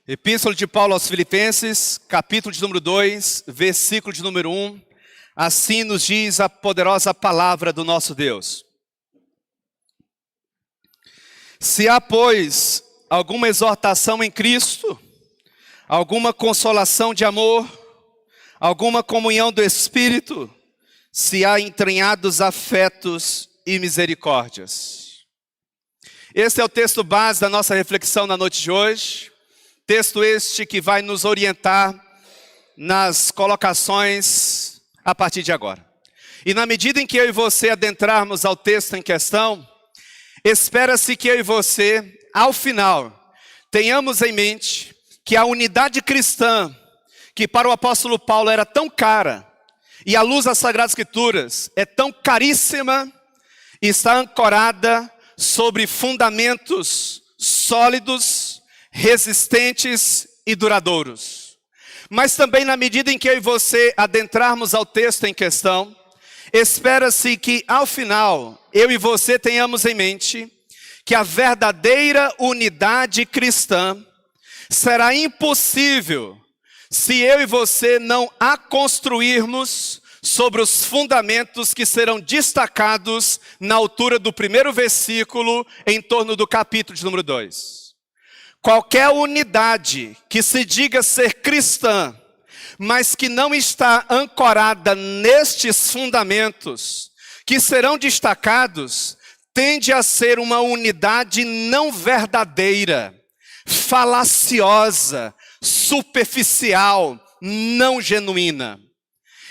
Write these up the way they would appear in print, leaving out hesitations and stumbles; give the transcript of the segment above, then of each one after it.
Epístola de Paulo aos Filipenses, capítulo de número 2, versículo de número 1. Assim nos diz a poderosa palavra do nosso Deus. Se há, pois, alguma exortação em Cristo, alguma consolação de amor, alguma comunhão do Espírito, se há entranhados afetos e misericórdias. Este é o texto base da nossa reflexão na noite de hoje. Texto este que vai nos orientar nas colocações a partir de agora. E na medida em que eu e você adentrarmos ao texto em questão, espera-se que eu e você, ao final, tenhamos em mente que a unidade cristã, que para o apóstolo Paulo era tão cara, e à luz das Sagradas Escrituras é tão caríssima, está ancorada sobre fundamentos sólidos, resistentes e duradouros. Mas também na medida em que eu e você adentrarmos ao texto em questão, espera-se que ao final, eu e você tenhamos em mente que a verdadeira unidade cristã será impossível se eu e você não a construirmos sobre os fundamentos que serão destacados na altura do primeiro versículo, em torno do capítulo de número 2. Qualquer unidade que se diga ser cristã, mas que não está ancorada nestes fundamentos, que serão destacados, tende a ser uma unidade não verdadeira, falaciosa, superficial, não genuína.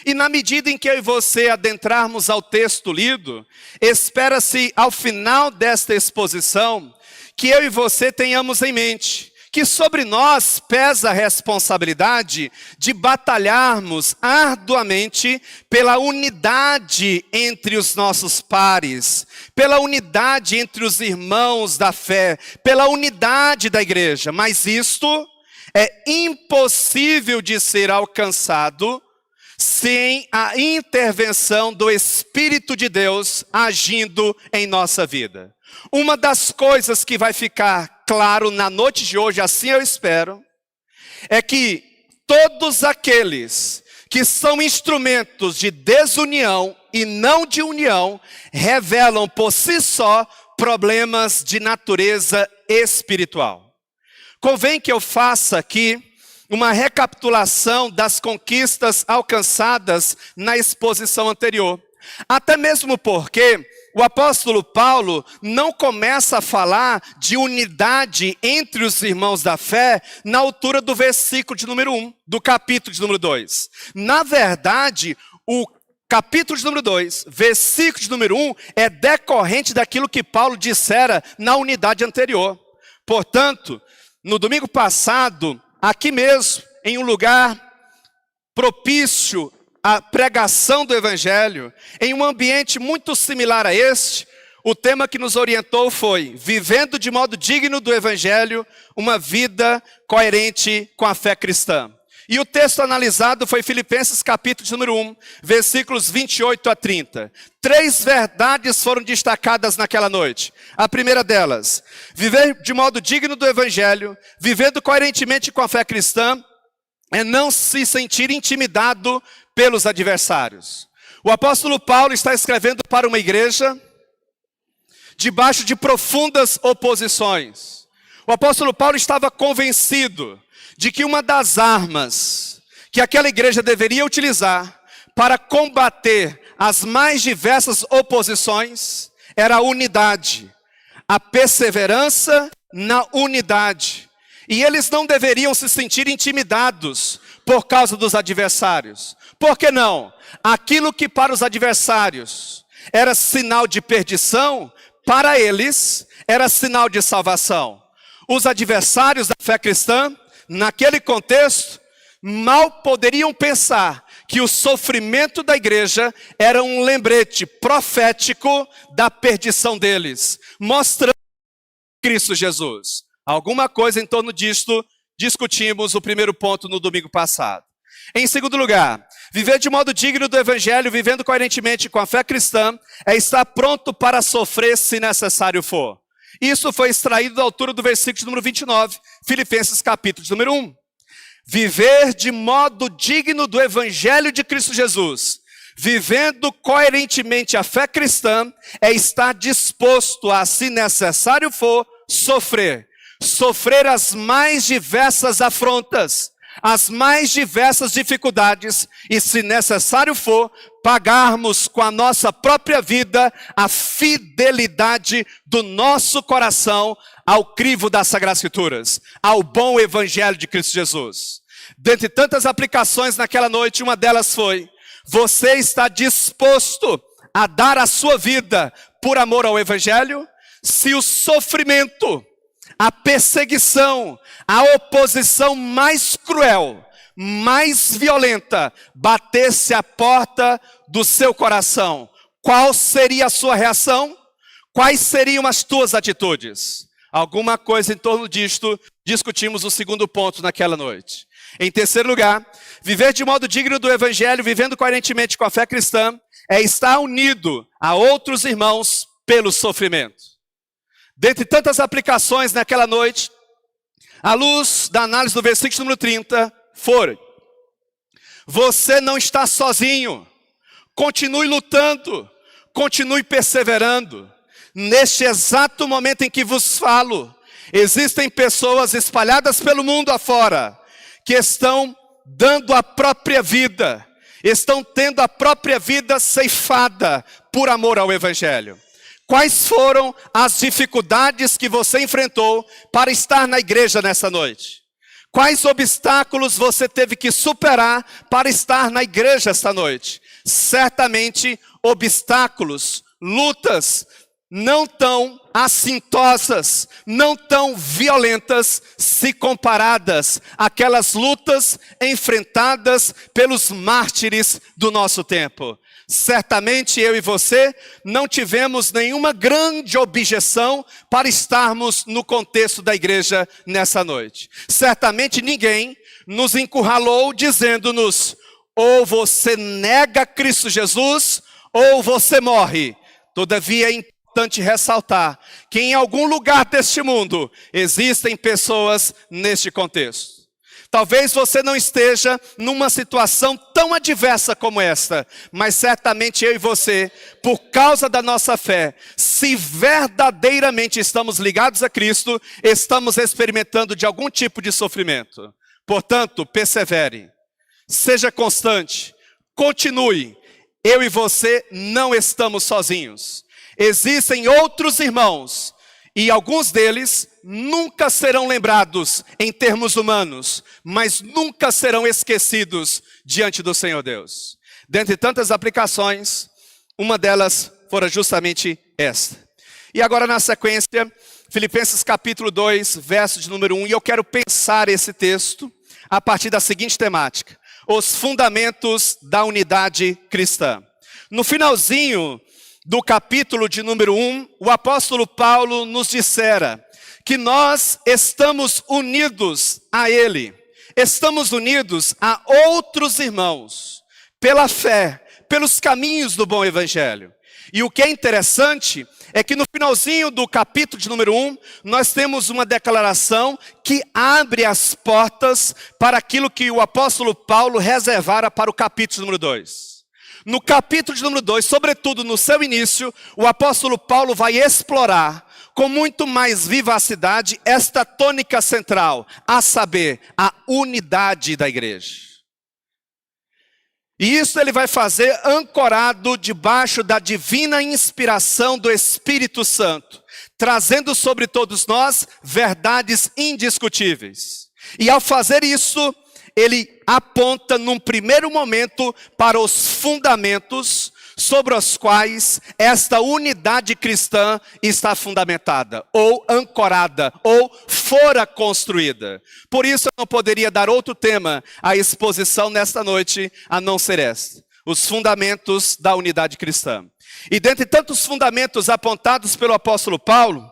E na medida em que eu e você adentrarmos ao texto lido, espera-se ao final desta exposição, que eu e você tenhamos em mente que sobre nós pesa a responsabilidade de batalharmos arduamente pela unidade entre os nossos pares, pela unidade entre os irmãos da fé, pela unidade da igreja. Mas isto é impossível de ser alcançado sem a intervenção do Espírito de Deus agindo em nossa vida. Uma das coisas que vai ficar claro na noite de hoje, assim eu espero, é que todos aqueles que são instrumentos de desunião e não de união, revelam por si só problemas de natureza espiritual. Convém que eu faça aqui uma recapitulação das conquistas alcançadas na exposição anterior. Até mesmo porque o apóstolo Paulo não começa a falar de unidade entre os irmãos da fé na altura do versículo de número 1, do capítulo de número 2. Na verdade, o capítulo de número 2, versículo de número 1, é decorrente daquilo que Paulo dissera na unidade anterior. Portanto, no domingo passado, aqui mesmo, em um lugar propício à pregação do Evangelho, em um ambiente muito similar a este, o tema que nos orientou foi: vivendo de modo digno do Evangelho, uma vida coerente com a fé cristã. E o texto analisado foi Filipenses capítulo de número 1, versículos 28 a 30. 3 verdades foram destacadas naquela noite. A primeira delas: viver de modo digno do Evangelho, vivendo coerentemente com a fé cristã, é não se sentir intimidado pelos adversários. O apóstolo Paulo está escrevendo para uma igreja debaixo de profundas oposições. O apóstolo Paulo estava convencido de que uma das armas que aquela igreja deveria utilizar para combater as mais diversas oposições era a unidade, a perseverança na unidade. E eles não deveriam se sentir intimidados por causa dos adversários. Por que não? Aquilo que para os adversários era sinal de perdição, para eles era sinal de salvação. Os adversários da fé cristã, naquele contexto, mal poderiam pensar que o sofrimento da igreja era um lembrete profético da perdição deles, mostrando Cristo Jesus. Alguma coisa em torno disto discutimos o primeiro ponto no domingo passado. Em segundo lugar, viver de modo digno do Evangelho, vivendo coerentemente com a fé cristã, é estar pronto para sofrer se necessário for. Isso foi extraído da altura do versículo número 29, Filipenses capítulo de número 1. Viver de modo digno do Evangelho de Cristo Jesus, vivendo coerentemente a fé cristã, é estar disposto a, se necessário for, sofrer as mais diversas afrontas, as mais diversas dificuldades, e se necessário for, pagarmos com a nossa própria vida a fidelidade do nosso coração ao crivo das Sagradas Escrituras, ao bom Evangelho de Cristo Jesus. Dentre tantas aplicações naquela noite, uma delas foi: você está disposto a dar a sua vida por amor ao Evangelho? Se o sofrimento, a perseguição, a oposição mais cruel, mais violenta, batesse à porta do seu coração, qual seria a sua reação? Quais seriam as tuas atitudes? Alguma coisa em torno disto, discutimos o segundo ponto naquela noite. Em terceiro lugar, viver de modo digno do Evangelho, vivendo coerentemente com a fé cristã, é estar unido a outros irmãos pelo sofrimento. Dentre tantas aplicações naquela noite, à luz da análise do versículo número 30, foi: você não está sozinho, continue lutando, continue perseverando. Neste exato momento em que vos falo, existem pessoas espalhadas pelo mundo afora, que estão dando a própria vida, estão tendo a própria vida ceifada por amor ao Evangelho. Quais foram as dificuldades que você enfrentou para estar na igreja nessa noite? Quais obstáculos você teve que superar para estar na igreja esta noite? Certamente obstáculos, lutas, não tão assintosas, não tão violentas, se comparadas àquelas lutas enfrentadas pelos mártires do nosso tempo. Certamente eu e você não tivemos nenhuma grande objeção para estarmos no contexto da igreja nessa noite. Certamente ninguém nos encurralou dizendo-nos: ou você nega Cristo Jesus, ou você morre. Todavia é importante ressaltar que em algum lugar deste mundo existem pessoas neste contexto. Talvez você não esteja numa situação tão adversa como esta, mas certamente eu e você, por causa da nossa fé, se verdadeiramente estamos ligados a Cristo, estamos experimentando de algum tipo de sofrimento. Portanto, persevere, seja constante, continue. Eu e você não estamos sozinhos. Existem outros irmãos, e alguns deles nunca serão lembrados em termos humanos, mas nunca serão esquecidos diante do Senhor Deus. Dentre tantas aplicações, uma delas fora justamente esta. E agora na sequência, Filipenses capítulo 2, verso de número 1, e eu quero pensar esse texto a partir da seguinte temática: os fundamentos da unidade cristã. No finalzinho do capítulo de número 1, o apóstolo Paulo nos dissera que nós estamos unidos a Ele, estamos unidos a outros irmãos, pela fé, pelos caminhos do bom Evangelho. E o que é interessante é que no finalzinho do capítulo de número 1, nós temos uma declaração que abre as portas para aquilo que o apóstolo Paulo reservara para o capítulo número 2. No capítulo de número 2, sobretudo no seu início, o apóstolo Paulo vai explorar com muito mais vivacidade esta tônica central, a saber, a unidade da igreja. E isso ele vai fazer ancorado debaixo da divina inspiração do Espírito Santo, trazendo sobre todos nós verdades indiscutíveis. E ao fazer isso, ele aponta num primeiro momento para os fundamentos sobre os quais esta unidade cristã está fundamentada, ou ancorada, ou fora construída. Por isso eu não poderia dar outro tema à exposição nesta noite, a não ser esta: os fundamentos da unidade cristã. E dentre tantos fundamentos apontados pelo apóstolo Paulo,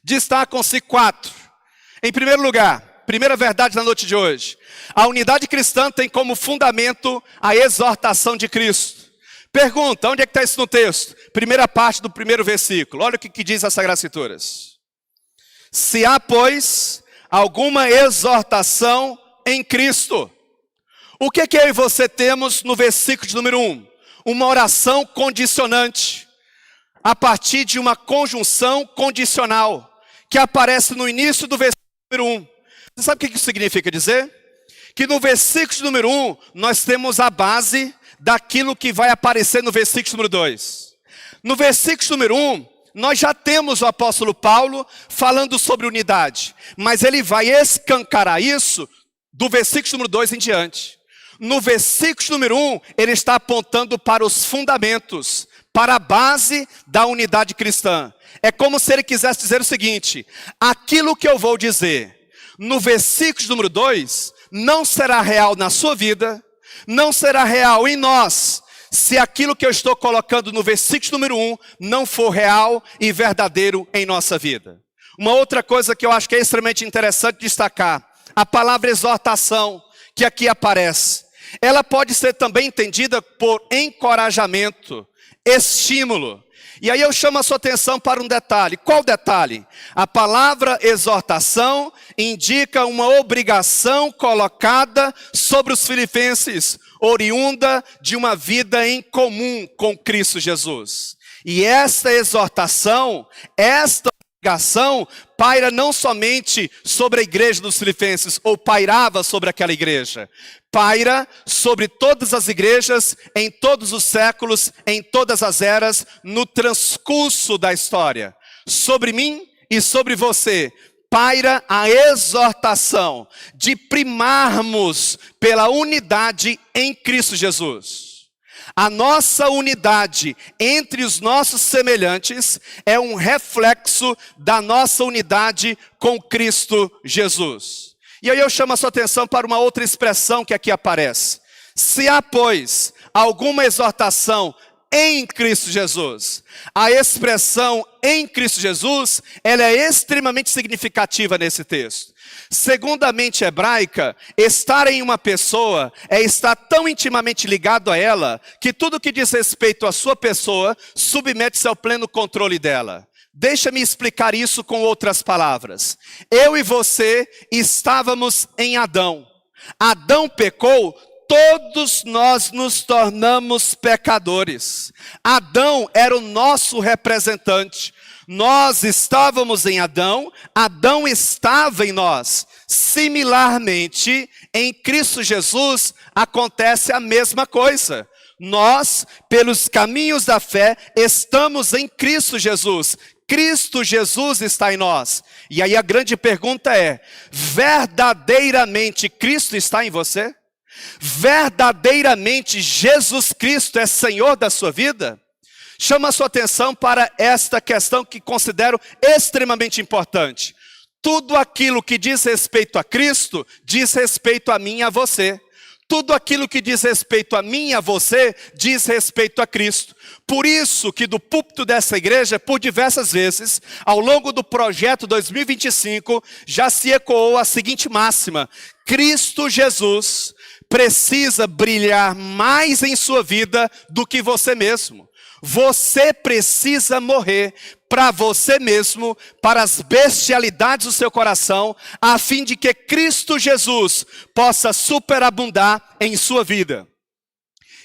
destacam-se 4. Em primeiro lugar, primeira verdade da noite de hoje: a unidade cristã tem como fundamento a exortação de Cristo. Pergunta, onde é que está isso no texto? Primeira parte do primeiro versículo. Olha o que diz as Sagradas Escrituras. Se há, pois, alguma exortação em Cristo. O que eu e você temos no versículo de número 1? Uma oração condicionante, a partir de uma conjunção condicional, que aparece no início do versículo número 1. Você sabe o que isso significa dizer? Que no versículo de número 1, nós temos a base daquilo que vai aparecer no versículo número 2. No versículo número 1, nós já temos o apóstolo Paulo falando sobre unidade, mas ele vai escancarar isso do versículo número 2 em diante. No versículo número 1, ele está apontando para os fundamentos, para a base da unidade cristã. É como se ele quisesse dizer o seguinte: aquilo que eu vou dizer no versículo número 2 não será real na sua vida, não será real em nós, se aquilo que eu estou colocando no versículo número 1 não for real e verdadeiro em nossa vida. Uma outra coisa que eu acho que é extremamente interessante destacar, a palavra exortação, que aqui aparece, ela pode ser também entendida por encorajamento, estímulo. E aí eu chamo a sua atenção para um detalhe. Qual detalhe? A palavra exortação indica uma obrigação colocada sobre os filipenses, oriunda de uma vida em comum com Cristo Jesus. E esta exortação, esta obrigação, paira não somente sobre a igreja dos filipenses, ou pairava sobre aquela igreja, paira sobre todas as igrejas, em todos os séculos, em todas as eras, no transcurso da história. Sobre mim e sobre você, paira a exortação de primarmos pela unidade em Cristo Jesus. A nossa unidade entre os nossos semelhantes é um reflexo da nossa unidade com Cristo Jesus. E aí eu chamo a sua atenção para uma outra expressão que aqui aparece. Se há, pois, alguma exortação em Cristo Jesus, a expressão em Cristo Jesus, ela é extremamente significativa nesse texto. Segundo a mente hebraica, estar em uma pessoa é estar tão intimamente ligado a ela, que tudo que diz respeito à sua pessoa, submete-se ao pleno controle dela. Deixa-me explicar isso com outras palavras. Eu e você estávamos em Adão. Adão pecou, todos nós nos tornamos pecadores. Adão era o nosso representante. Nós estávamos em Adão, Adão estava em nós. Similarmente, em Cristo Jesus acontece a mesma coisa. Nós, pelos caminhos da fé, estamos em Cristo Jesus. Cristo Jesus está em nós. E aí a grande pergunta é: verdadeiramente Cristo está em você? Verdadeiramente Jesus Cristo é Senhor da sua vida? Chama a sua atenção para esta questão que considero extremamente importante. Tudo aquilo que diz respeito a Cristo, diz respeito a mim e a você. Tudo aquilo que diz respeito a mim e a você, diz respeito a Cristo. Por isso que do púlpito dessa igreja, por diversas vezes, ao longo do projeto 2025, já se ecoou a seguinte máxima: Cristo Jesus precisa brilhar mais em sua vida do que você mesmo. Você precisa morrer para você mesmo, para as bestialidades do seu coração, a fim de que Cristo Jesus possa superabundar em sua vida.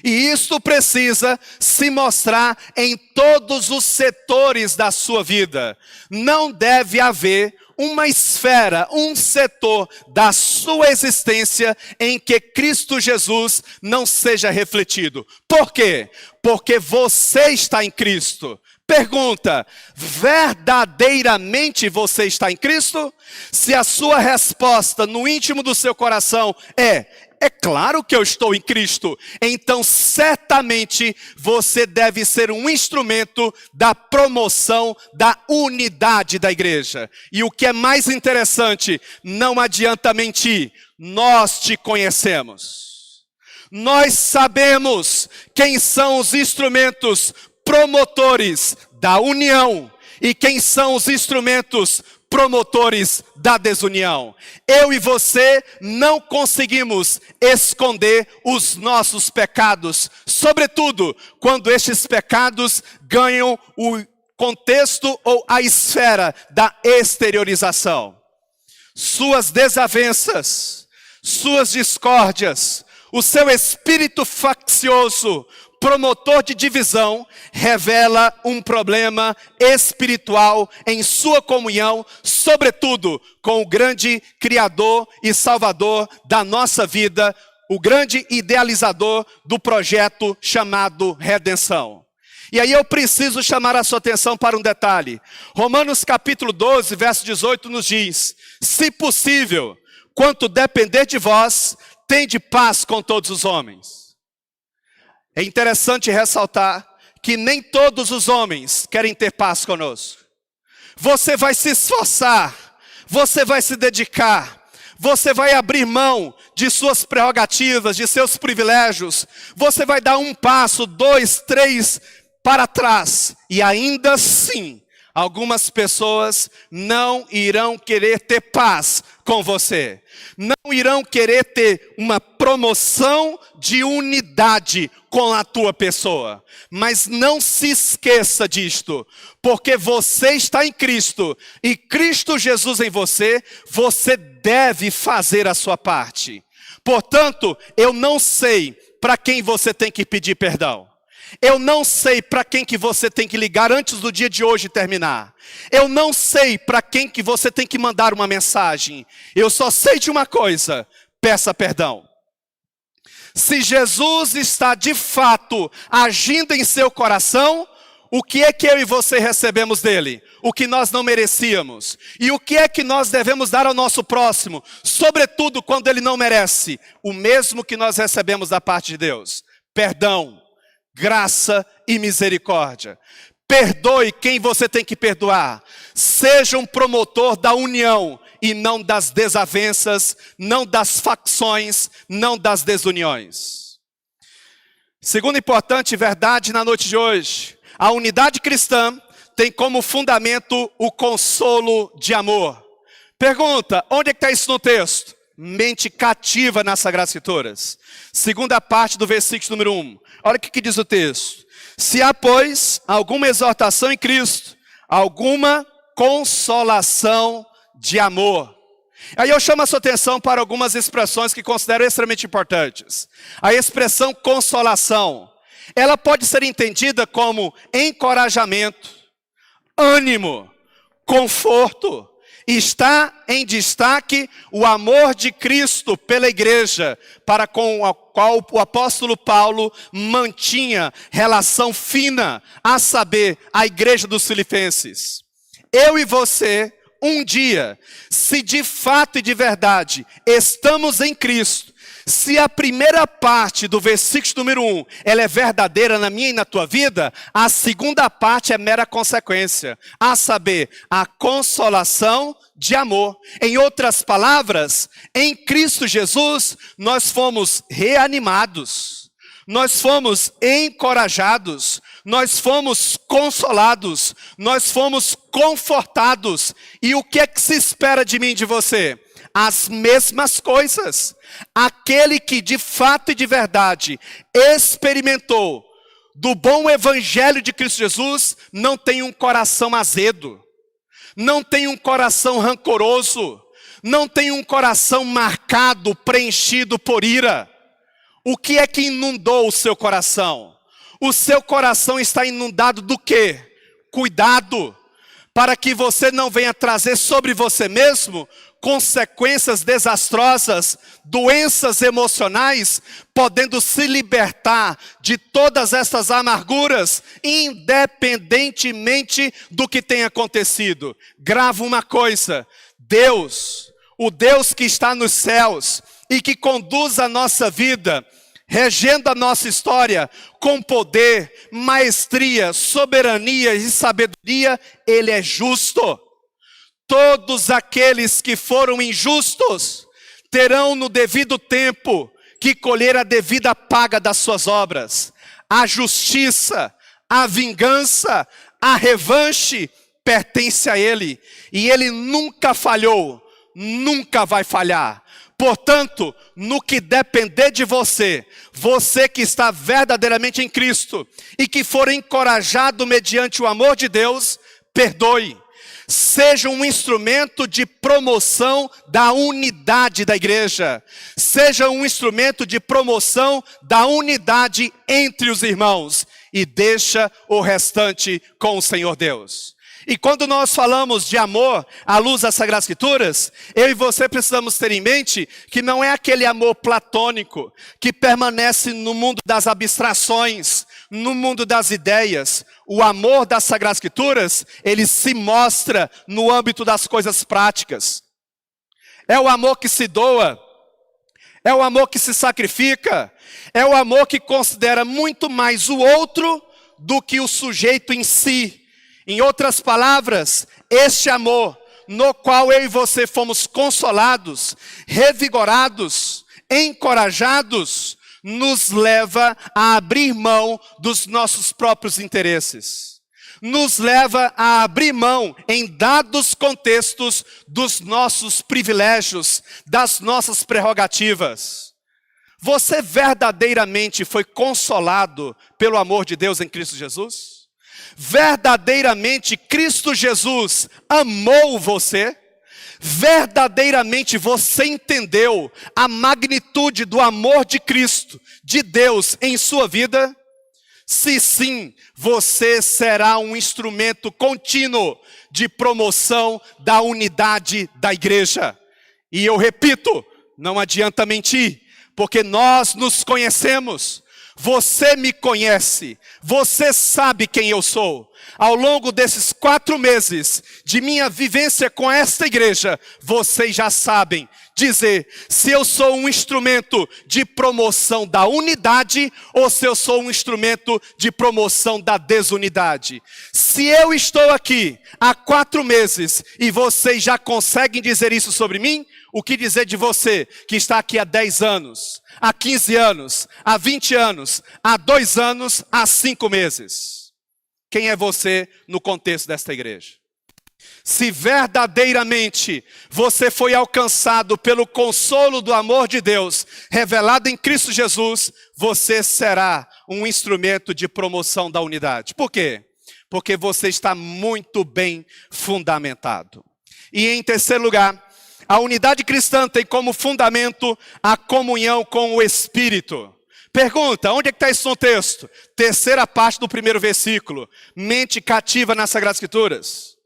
E isto precisa se mostrar em todos os setores da sua vida. Não deve haver uma esfera, um setor da sua existência em que Cristo Jesus não seja refletido. Por quê? Porque você está em Cristo. Pergunta: verdadeiramente você está em Cristo? Se a sua resposta no íntimo do seu coração é claro que eu estou em Cristo, então certamente você deve ser um instrumento da promoção da unidade da igreja. E o que é mais interessante, não adianta mentir, nós te conhecemos. Nós sabemos quem são os instrumentos promotores da união e quem são os instrumentos promotores da desunião. Eu e você não conseguimos esconder os nossos pecados, sobretudo quando estes pecados ganham o contexto ou a esfera da exteriorização. suas desavenças, suas discórdias, o seu espírito faccioso, promotor de divisão, revela um problema espiritual em sua comunhão, sobretudo com o grande Criador e Salvador da nossa vida, o grande idealizador do projeto chamado redenção. E aí eu preciso chamar a sua atenção para um detalhe. Romanos capítulo 12, verso 18 nos diz: se possível, quanto depender de vós, tende paz com todos os homens. É interessante ressaltar que nem todos os homens querem ter paz conosco. Você vai se esforçar, você vai se dedicar, você vai abrir mão de suas prerrogativas, de seus privilégios, você vai dar um passo, 2, 3 para trás, e ainda assim, algumas pessoas não irão querer ter paz com você. Não irão querer ter uma promoção de unidade com a tua pessoa. Mas não se esqueça disto, porque você está em Cristo e Cristo Jesus em você, você deve fazer a sua parte. Portanto, eu não sei para quem você tem que pedir perdão. Eu não sei para quem que você tem que ligar antes do dia de hoje terminar. Eu não sei para quem que você tem que mandar uma mensagem. Eu só sei de uma coisa: peça perdão. Se Jesus está de fato agindo em seu coração, o que é que eu e você recebemos dele? O que nós não merecíamos. E o que é que nós devemos dar ao nosso próximo? Sobretudo quando ele não merece. O mesmo que nós recebemos da parte de Deus: perdão, graça e misericórdia. Perdoe quem você tem que perdoar. Seja um promotor da união e não das desavenças, não das facções, não das desuniões. Segunda importante verdade na noite de hoje: a unidade cristã tem como fundamento o consolo de amor. Pergunta: onde é que está isso no texto? Mente cativa nas Sagradas Escrituras. Segunda parte do versículo número 1. Olha o que diz o texto: se há, pois, alguma exortação em Cristo, alguma consolação de amor. Aí eu chamo a sua atenção para algumas expressões que considero extremamente importantes. A expressão consolação, ela pode ser entendida como encorajamento, ânimo, conforto. Está em destaque o amor de Cristo pela igreja, para com a qual o apóstolo Paulo mantinha relação fina, a saber, a igreja dos Filipenses. Eu e você, um dia, se de fato e de verdade estamos em Cristo, se a primeira parte do versículo número 1, ela é verdadeira na minha e na tua vida, a segunda parte é mera consequência, a saber, a consolação de amor. Em outras palavras, em Cristo Jesus, nós fomos reanimados, nós fomos encorajados, nós fomos consolados, nós fomos confortados. E o que é que se espera de mim e de você? As mesmas coisas. Aquele que de fato e de verdade experimentou do bom evangelho de Cristo Jesus, não tem um coração azedo, não tem um coração rancoroso, não tem um coração marcado, preenchido por ira. O que é que inundou o seu coração? O seu coração está inundado do quê? Cuidado, para que você não venha trazer sobre você mesmo consequências desastrosas, doenças emocionais, podendo se libertar de todas essas amarguras, independentemente do que tenha acontecido. Grava uma coisa: Deus, o Deus que está nos céus e que conduz a nossa vida, regendo a nossa história com poder, maestria, soberania e sabedoria, Ele é justo. Todos aqueles que foram injustos terão no devido tempo que colher a devida paga das suas obras. A justiça, a vingança, a revanche pertence a Ele. E Ele nunca falhou, nunca vai falhar. Portanto, no que depender de você, você que está verdadeiramente em Cristo e que for encorajado mediante o amor de Deus, perdoe. seja um instrumento de promoção da unidade da igreja. Seja um instrumento de promoção da unidade entre os irmãos. E deixa o restante com o Senhor Deus. E quando nós falamos de amor à luz das Sagradas Escrituras, eu e você precisamos ter em mente que não é aquele amor platônico que permanece no mundo das abstrações, no mundo das ideias. O amor das Sagradas Escrituras, ele se mostra no âmbito das coisas práticas. É o amor que se doa, é o amor que se sacrifica, é o amor que considera muito mais o outro do que o sujeito em si. Em outras palavras, este amor no qual eu e você fomos consolados, revigorados, encorajados, nos leva a abrir mão dos nossos próprios interesses. Nos leva a abrir mão, em dados contextos, dos nossos privilégios, das nossas prerrogativas. Você verdadeiramente foi consolado pelo amor de Deus em Cristo Jesus? Verdadeiramente Cristo Jesus amou você? Verdadeiramente você entendeu a magnitude do amor de Cristo, de Deus em sua vida? Se sim, você será um instrumento contínuo de promoção da unidade da igreja. E eu repito, não adianta mentir, porque nós nos conhecemos. Você me conhece, você sabe quem eu sou. Ao longo desses 4 meses de minha vivência com esta igreja, vocês já sabem dizer se eu sou um instrumento de promoção da unidade ou se eu sou um instrumento de promoção da desunidade. Se eu estou aqui há 4 meses e vocês já conseguem dizer isso sobre mim, o que dizer de você que está aqui há 10 anos, há 15 anos, há 20 anos, há 2 anos, há 5 meses? Quem é você no contexto desta igreja? Se verdadeiramente você foi alcançado pelo consolo do amor de Deus, revelado em Cristo Jesus, você será um instrumento de promoção da unidade. Por quê? Porque você está muito bem fundamentado. E em terceiro lugar, a unidade cristã tem como fundamento a comunhão com o Espírito. Pergunta, onde é que está isso no texto? Terceira parte do primeiro versículo. Mente cativa nas Sagradas Escrituras.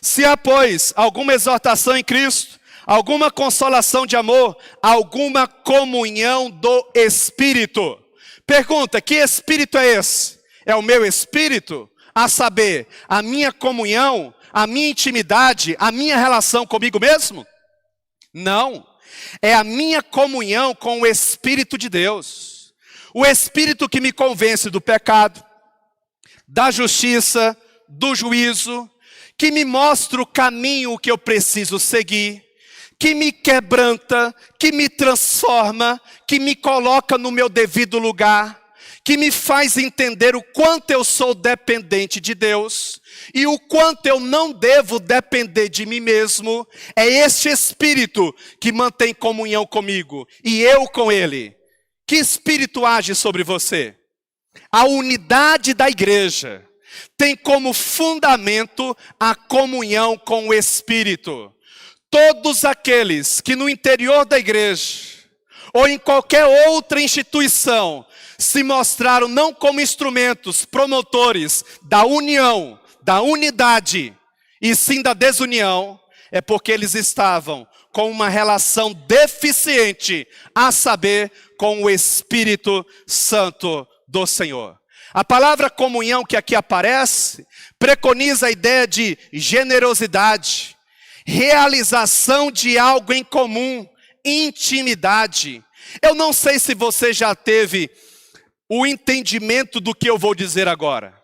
Se há, pois, alguma exortação em Cristo, alguma consolação de amor, alguma comunhão do Espírito. Pergunta, que Espírito é esse? É o meu Espírito? A saber, a minha comunhão, a minha intimidade, a minha relação comigo mesmo? Não, é a minha comunhão com o Espírito de Deus. O Espírito que me convence do pecado, da justiça, do juízo, que me mostra o caminho que eu preciso seguir, que me quebranta, que me transforma, que me coloca no meu devido lugar, que me faz entender o quanto eu sou dependente de Deus e o quanto eu não devo depender de mim mesmo. É este Espírito que mantém comunhão comigo e eu com Ele. Que Espírito age sobre você? A unidade da igreja tem como fundamento a comunhão com o Espírito. Todos aqueles que no interior da igreja ou em qualquer outra instituição se mostraram não como instrumentos promotores da união, da unidade, e sim da desunião, é porque eles estavam com uma relação deficiente, a saber, com o Espírito Santo do Senhor. A palavra comunhão que aqui aparece, preconiza a ideia de generosidade, realização de algo em comum, intimidade. Eu não sei se você já teve o entendimento do que eu vou dizer agora.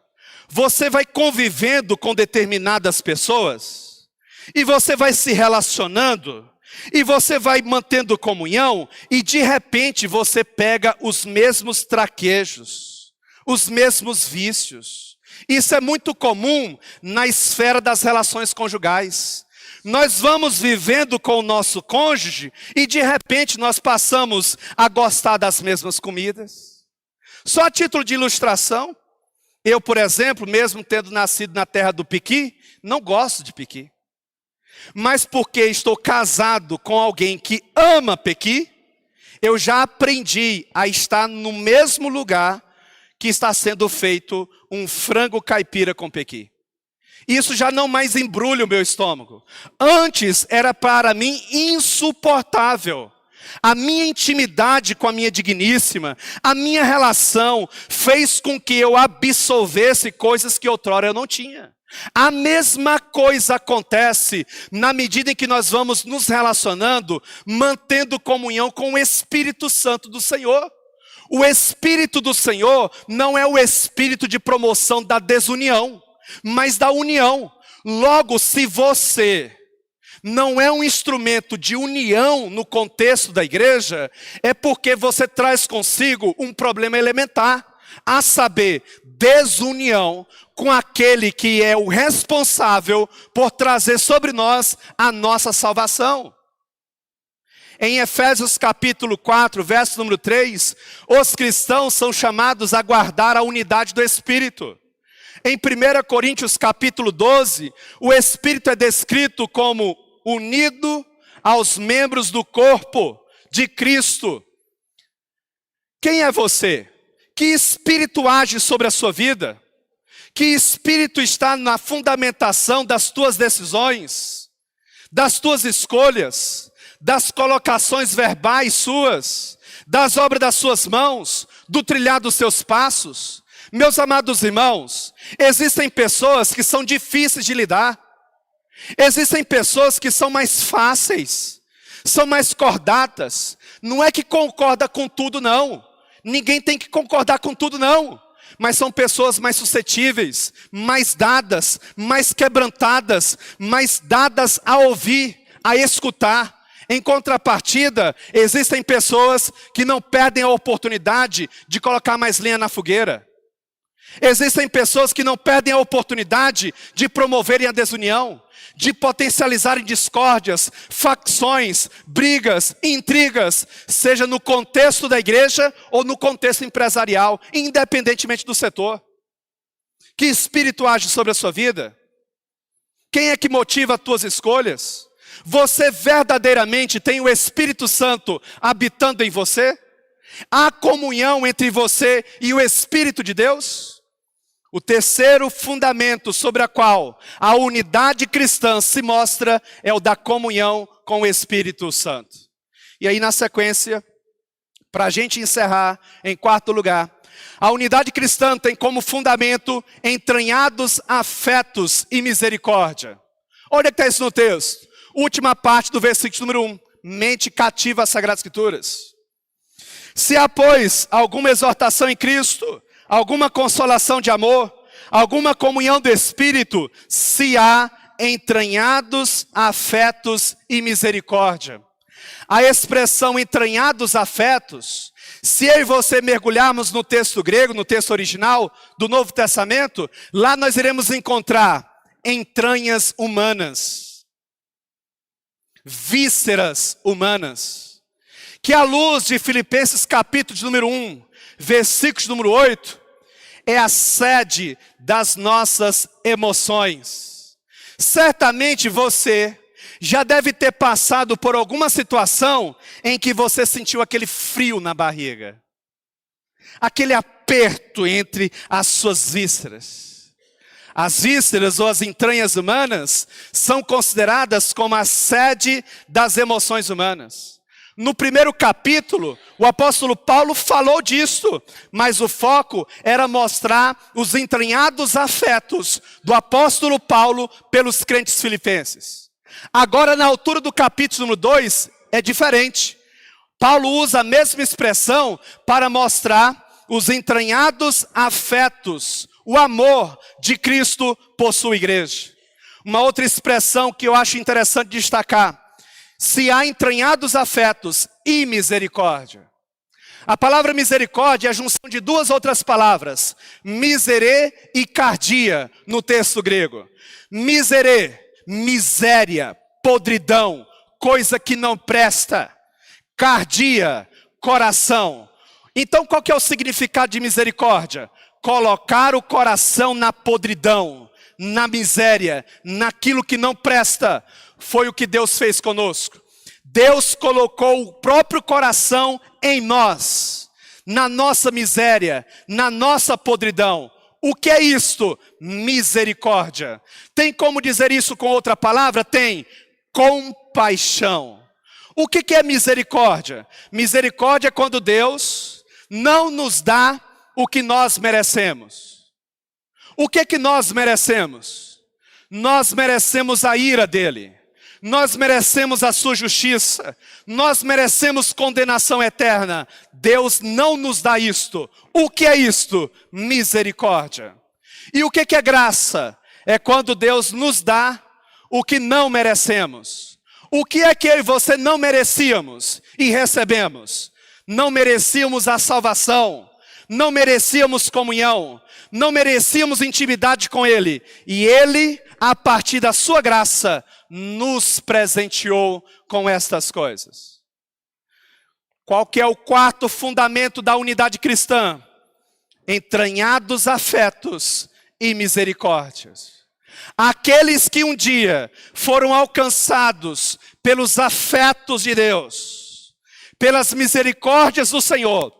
Você vai convivendo com determinadas pessoas, e você vai se relacionando, e você vai mantendo comunhão, e de repente você pega os mesmos traquejos, os mesmos vícios. Isso é muito comum na esfera das relações conjugais. Nós vamos vivendo com o nosso cônjuge, e de repente nós passamos a gostar das mesmas comidas. Só a título de ilustração, eu, por exemplo, mesmo tendo nascido na terra do piqui, não gosto de piqui. mas porque estou casado com alguém que ama Pequi, eu já aprendi a estar no mesmo lugar que está sendo feito um frango caipira com Pequi. Isso já não mais embrulha o meu estômago. Antes era para mim insuportável. A minha intimidade com a minha digníssima, a minha relação fez com que eu absolvesse coisas que outrora eu não tinha. A mesma coisa acontece na medida em que nós vamos nos relacionando, mantendo comunhão com o Espírito Santo do Senhor. O Espírito do Senhor não é o espírito de promoção da desunião, mas da união. Logo, se você não é um instrumento de união no contexto da igreja, é porque você traz consigo um problema elementar, a saber, desunião com aquele que é o responsável por trazer sobre nós a nossa salvação. Em Efésios capítulo 4, verso número 3, os cristãos são chamados a guardar a unidade do Espírito. Em 1 Coríntios capítulo 12, o Espírito é descrito como unido aos membros do corpo de Cristo. Quem é você? Que Espírito age sobre a sua vida? Que Espírito está na fundamentação das tuas decisões, das tuas escolhas, das colocações verbais suas, das obras das suas mãos, do trilhar dos seus passos? Meus amados irmãos, existem pessoas que são difíceis de lidar. Existem pessoas que são mais fáceis, são mais cordatas. Não é que concorda com tudo, não. Ninguém tem que concordar com tudo, não. Mas são pessoas mais suscetíveis, mais dadas, mais quebrantadas, mais dadas a ouvir, a escutar. Em contrapartida, existem pessoas que não perdem a oportunidade de colocar mais lenha na fogueira. Existem pessoas que não perdem a oportunidade de promoverem a desunião, de potencializarem discórdias, facções, brigas, intrigas, seja no contexto da igreja ou no contexto empresarial, independentemente do setor. Que espírito age sobre a sua vida? Quem é que motiva as tuas escolhas? Você verdadeiramente tem o Espírito Santo habitando em você? Há comunhão entre você e o Espírito de Deus? O terceiro fundamento sobre a qual a unidade cristã se mostra é o da comunhão com o Espírito Santo. E aí na sequência, para a gente encerrar, em quarto lugar, a unidade cristã tem como fundamento entranhados afetos e misericórdia. Olha que está isso no texto. Última parte do versículo número 1. Mente cativa às Sagradas Escrituras. Se há, pois, alguma exortação em Cristo, alguma consolação de amor, alguma comunhão do Espírito, se há entranhados afetos e misericórdia. A expressão entranhados afetos, se eu e você mergulharmos no texto grego, no texto original do Novo Testamento, lá nós iremos encontrar entranhas humanas, vísceras humanas, que à luz de Filipenses capítulo de número 1, versículo de número 8, é a sede das nossas emoções. Certamente você já deve ter passado por alguma situação em que você sentiu aquele frio na barriga, aquele aperto entre as suas vísceras. As vísceras ou as entranhas humanas são consideradas como a sede das emoções humanas. No primeiro capítulo, o apóstolo Paulo falou disso, mas o foco era mostrar os entranhados afetos do apóstolo Paulo pelos crentes filipenses. Agora, na altura do capítulo número 2, é diferente. Paulo usa a mesma expressão para mostrar os entranhados afetos, o amor de Cristo por sua igreja. Uma outra expressão que eu acho interessante destacar: se há entranhados afetos e misericórdia. A palavra misericórdia é a junção de duas outras palavras, miserê e cardia, no texto grego. Miserê, miséria, podridão, coisa que não presta. Cardia, coração. Então qual que é o significado de misericórdia? Colocar o coração na podridão, na miséria, naquilo que não presta. foi o que Deus fez conosco. Deus colocou o próprio coração em nós, na nossa miséria, na nossa podridão. O que é isto? Misericórdia. Tem como dizer isso com outra palavra? Tem. Compaixão. O que é misericórdia? Misericórdia é quando Deus não nos dá o que nós merecemos. O que nós merecemos? Nós merecemos a ira dele. Nós merecemos a sua justiça. Nós merecemos condenação eterna. Deus não nos dá isto. O que é isto? Misericórdia. E o que é graça? É quando Deus nos dá o que não merecemos. O que é que eu e você não merecíamos e recebemos? Não merecíamos a salvação. Não merecíamos comunhão. Não merecíamos intimidade com Ele. E Ele, a partir da sua graça, nos presenteou com estas coisas. Qual que é o quarto fundamento da unidade cristã? Entranhados afetos e misericórdias. Aqueles que um dia foram alcançados pelos afetos de Deus, pelas misericórdias do Senhor,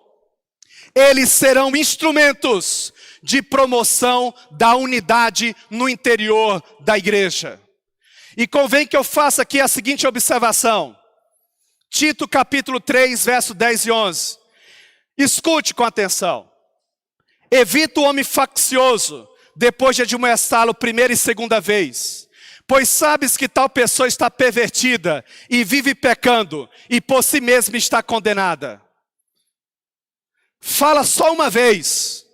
eles serão instrumentos de promoção da unidade no interior da igreja. E convém que eu faça aqui a seguinte observação. Tito capítulo 3, verso 10 e 11. Escute com atenção. Evita o homem faccioso, depois de admoestá-lo primeira e segunda vez. Pois sabes que tal pessoa está pervertida e vive pecando, e por si mesma está condenada. Fala só uma vez.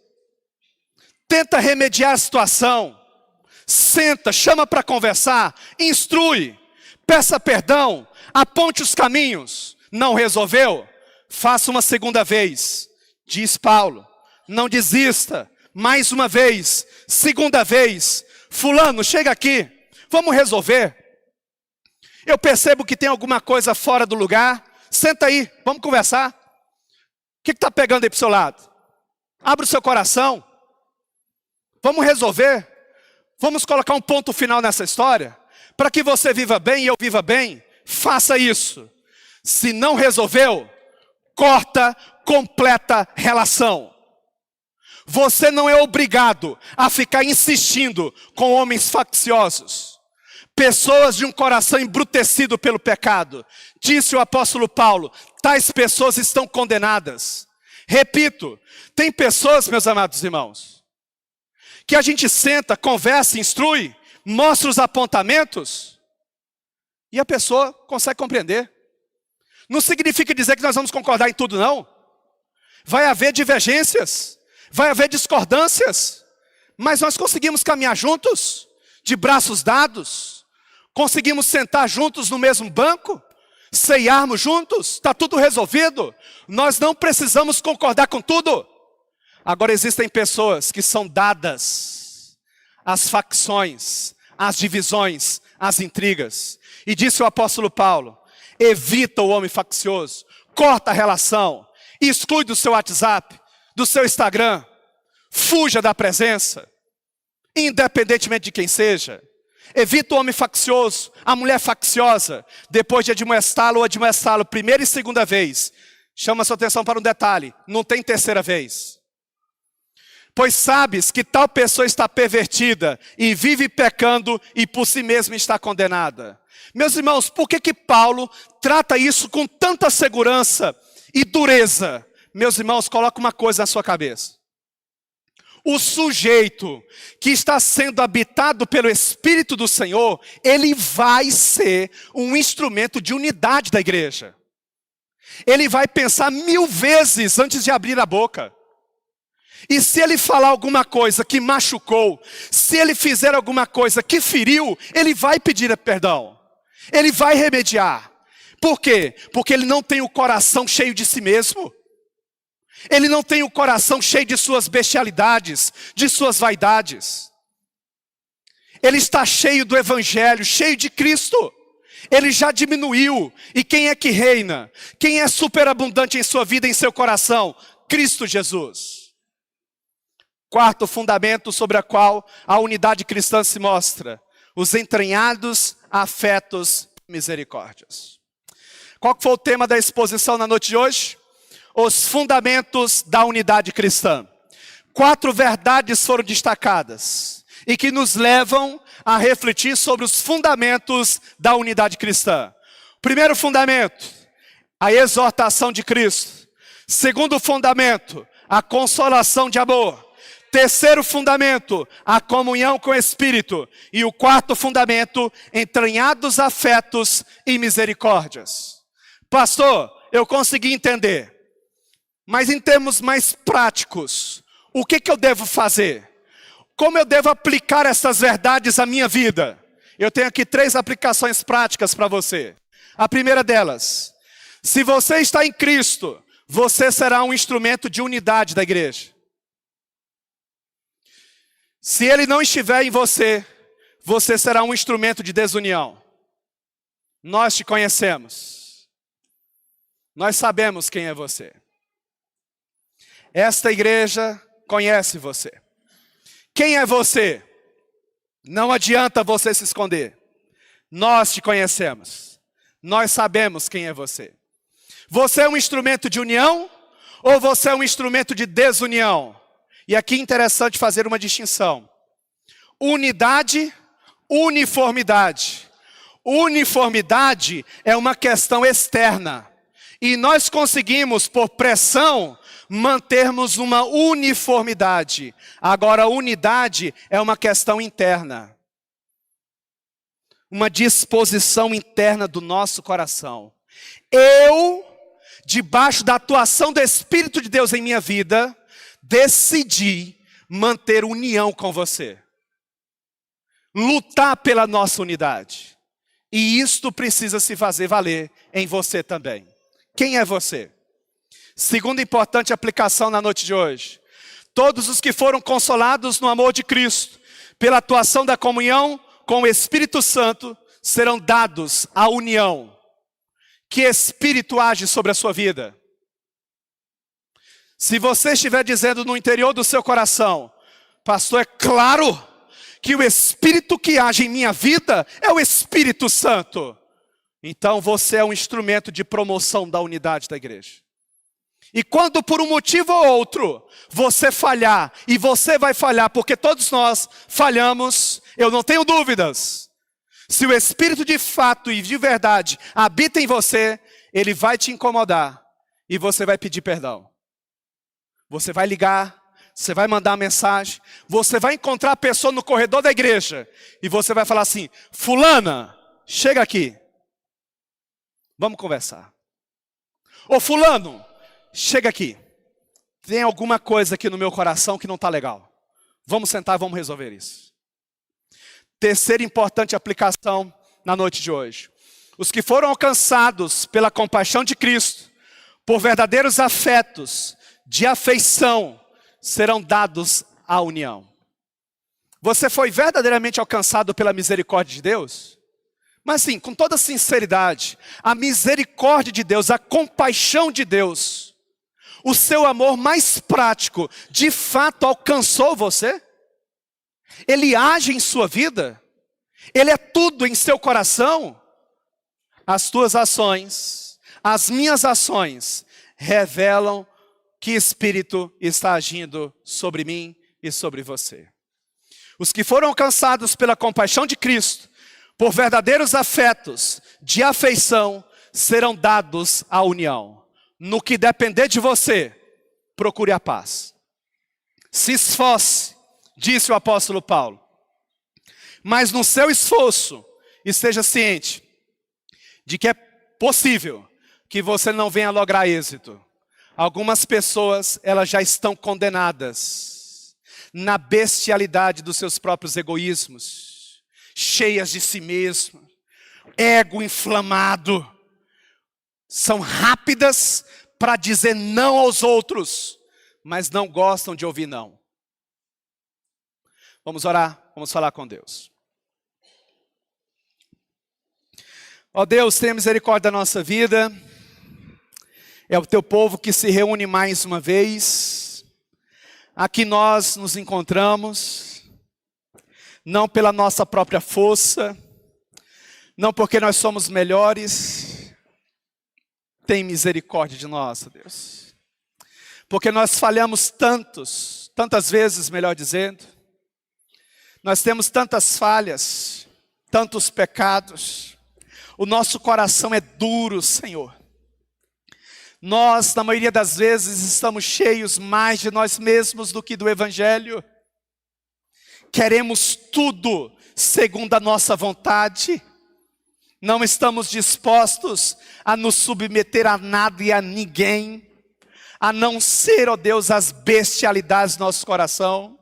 Tenta remediar a situação. Senta, chama para conversar, instrui, peça perdão, aponte os caminhos. Não resolveu? Faça uma segunda vez. Diz Paulo, não desista. Mais uma vez, segunda vez. Fulano, chega aqui, vamos resolver. Eu percebo que tem alguma coisa fora do lugar. Senta aí, vamos conversar. O que está pegando aí para o seu lado? Abre o seu coração. Vamos resolver. Vamos colocar um ponto final nessa história. Para que você viva bem e eu viva bem, faça isso. Se não resolveu, corta, completa relação. Você não é obrigado a ficar insistindo com homens facciosos. Pessoas de um coração embrutecido pelo pecado. Disse o apóstolo Paulo, tais pessoas estão condenadas. Repito, tem pessoas, meus amados irmãos, que a gente senta, conversa, instrui, mostra os apontamentos, e a pessoa consegue compreender. Não significa dizer que nós vamos concordar em tudo, não. Vai haver divergências, vai haver discordâncias, mas nós conseguimos caminhar juntos, de braços dados, conseguimos sentar juntos no mesmo banco, ceiarmos juntos, está tudo resolvido. Nós não precisamos concordar com tudo. Agora existem pessoas que são dadas às facções, às divisões, às intrigas. E disse o apóstolo Paulo, evita o homem faccioso, corta a relação, exclui do seu WhatsApp, do seu Instagram, fuja da presença, independentemente de quem seja. Evita o homem faccioso, a mulher facciosa, depois de admoestá-lo ou admoestá-lo primeira e segunda vez. Chama sua atenção para um detalhe, não tem terceira vez. Pois sabes que tal pessoa está pervertida e vive pecando e por si mesma está condenada. Meus irmãos, por que Paulo trata isso com tanta segurança e dureza? Meus irmãos, coloca uma coisa na sua cabeça. O sujeito que está sendo habitado pelo Espírito do Senhor, ele vai ser um instrumento de unidade da igreja. Ele vai pensar 1000 vezes antes de abrir a boca. E se ele falar alguma coisa que machucou, se ele fizer alguma coisa que feriu, ele vai pedir perdão. Ele vai remediar. Por quê? Porque ele não tem o coração cheio de si mesmo. Ele não tem o coração cheio de suas bestialidades, de suas vaidades. Ele está cheio do Evangelho, cheio de Cristo. Ele já diminuiu. E quem é que reina? Quem é superabundante em sua vida, em seu coração? Cristo Jesus. Quarto fundamento sobre a qual a unidade cristã se mostra. os entranhados afetos e misericórdias. Qual foi o tema da exposição na noite de hoje? Os fundamentos da unidade cristã. 4 verdades foram destacadas e que nos levam a refletir sobre os fundamentos da unidade cristã. Primeiro fundamento, a exortação de Cristo. Segundo fundamento, a consolação de amor. Terceiro fundamento, a comunhão com o Espírito. E o quarto fundamento, entranhados afetos e misericórdias. Pastor, eu consegui entender. Mas em termos mais práticos, o que eu devo fazer? Como eu devo aplicar essas verdades à minha vida? Eu tenho aqui 3 aplicações práticas para você. A primeira delas, se você está em Cristo, você será um instrumento de unidade da igreja. Se Ele não estiver em você, você será um instrumento de desunião. Nós te conhecemos. Nós sabemos quem é você. Esta igreja conhece você. Quem é você? Não adianta você se esconder. Nós te conhecemos. Nós sabemos quem é você. Você é um instrumento de união ou você é um instrumento de desunião? E aqui é interessante fazer uma distinção. Unidade, uniformidade. Uniformidade é uma questão externa. E nós conseguimos, por pressão, mantermos uma uniformidade. Agora, a unidade é uma questão interna. Uma disposição interna do nosso coração. Eu, debaixo da atuação do Espírito de Deus em minha vida, decidi manter união com você. Lutar pela nossa unidade. E isto precisa se fazer valer em você também. Quem é você? Segunda importante aplicação na noite de hoje. Todos os que foram consolados no amor de Cristo, pela atuação da comunhão com o Espírito Santo, serão dados à união. Que Espírito age sobre a sua vida? Se você estiver dizendo no interior do seu coração, pastor, é claro que o Espírito que age em minha vida é o Espírito Santo. Então você é um instrumento de promoção da unidade da igreja. E quando por um motivo ou outro você falhar, e você vai falhar porque todos nós falhamos, eu não tenho dúvidas. Se o Espírito de fato e de verdade habita em você, ele vai te incomodar e você vai pedir perdão. Você vai ligar, você vai mandar uma mensagem, você vai encontrar a pessoa no corredor da igreja e você vai falar assim, fulana, chega aqui, vamos conversar. Ô fulano, chega aqui, tem alguma coisa aqui no meu coração que não está legal. Vamos sentar e vamos resolver isso. Terceira importante aplicação na noite de hoje. Os que foram alcançados pela compaixão de Cristo, por verdadeiros afetos de afeição, serão dados à união. Você foi verdadeiramente alcançado pela misericórdia de Deus? Mas sim, com toda sinceridade, a misericórdia de Deus, a compaixão de Deus, o seu amor mais prático, de fato alcançou você? Ele age em sua vida? Ele é tudo em seu coração? As tuas ações, as minhas ações, revelam que Espírito está agindo sobre mim e sobre você. Os que foram alcançados pela compaixão de Cristo, por verdadeiros afetos de afeição, serão dados à união. No que depender de você, procure a paz. Se esforce, disse o apóstolo Paulo. Mas no seu esforço, esteja ciente de que é possível que você não venha lograr êxito. Algumas pessoas, elas já estão condenadas na bestialidade dos seus próprios egoísmos, cheias de si mesmas, ego inflamado. São rápidas para dizer não aos outros, mas não gostam de ouvir não. Vamos orar, vamos falar com Deus. Ó Deus, tenha misericórdia da nossa vida. É o teu povo que se reúne mais uma vez. Aqui nós nos encontramos não pela nossa própria força, não porque nós somos melhores. Tem misericórdia de nós, ó Deus. Porque nós falhamos tantas vezes, melhor dizendo. Nós temos tantas falhas, tantos pecados. O nosso coração é duro, Senhor. Nós, na maioria das vezes, estamos cheios mais de nós mesmos do que do Evangelho. Queremos tudo segundo a nossa vontade. Não estamos dispostos a nos submeter a nada e a ninguém, a não ser, ó Deus, as bestialidades do nosso coração.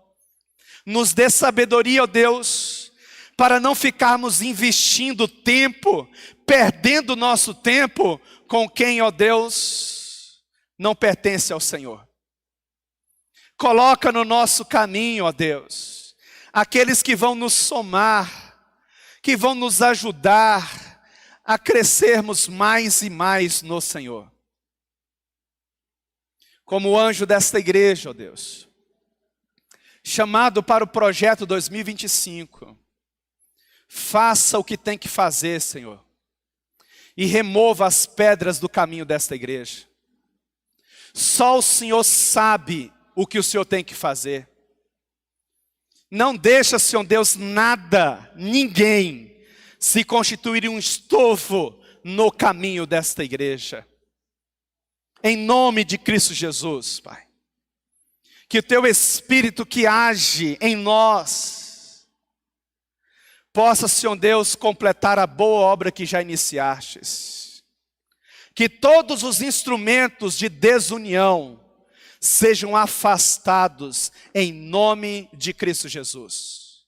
Nos dê sabedoria, ó Deus, para não ficarmos investindo tempo, perdendo nosso tempo com quem, ó Deus, não pertence ao Senhor. Coloca no nosso caminho, ó Deus, aqueles que vão nos somar, que vão nos ajudar a crescermos mais e mais no Senhor. Como anjo desta igreja, ó Deus, chamado para o projeto 2025, faça o que tem que fazer, Senhor, e remova as pedras do caminho desta igreja. Só o Senhor sabe o que o Senhor tem que fazer. Não deixa, Senhor Deus, nada, ninguém, se constituir um estofo no caminho desta igreja. Em nome de Cristo Jesus, Pai. Que o Teu Espírito que age em nós, possa, Senhor Deus, completar a boa obra que já iniciastes. Que todos os instrumentos de desunião sejam afastados em nome de Cristo Jesus.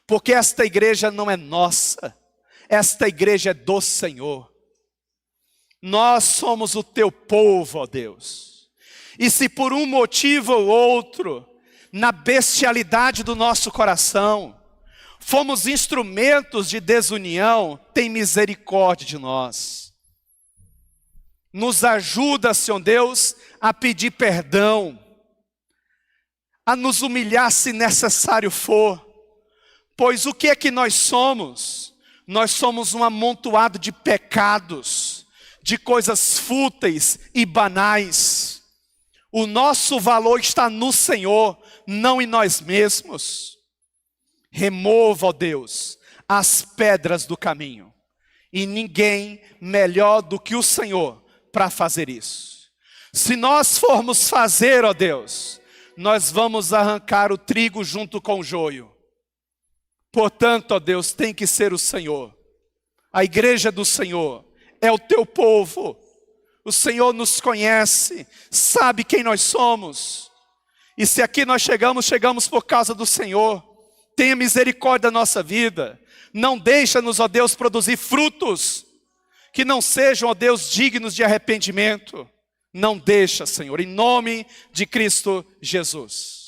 Porque esta igreja não é nossa, esta igreja é do Senhor. Nós somos o Teu povo, ó Deus. E se por um motivo ou outro, na bestialidade do nosso coração, fomos instrumentos de desunião, tem misericórdia de nós. Nos ajuda, Senhor Deus, a pedir perdão, a nos humilhar se necessário for. Pois o que é que nós somos? Nós somos um amontoado de pecados, de coisas fúteis e banais. O nosso valor está no Senhor, não em nós mesmos. Remova, ó Deus, as pedras do caminho. E ninguém melhor do que o Senhor para fazer isso. Se nós formos fazer, ó Deus, nós vamos arrancar o trigo junto com o joio. Portanto, ó Deus, tem que ser o Senhor. A igreja do Senhor é o Teu povo. O Senhor nos conhece, sabe quem nós somos. E se aqui nós chegamos por causa do Senhor. Tenha misericórdia da nossa vida. Não deixa-nos, ó Deus, produzir frutos que não sejam, ó Deus, dignos de arrependimento. Não deixa, Senhor, em nome de Cristo Jesus.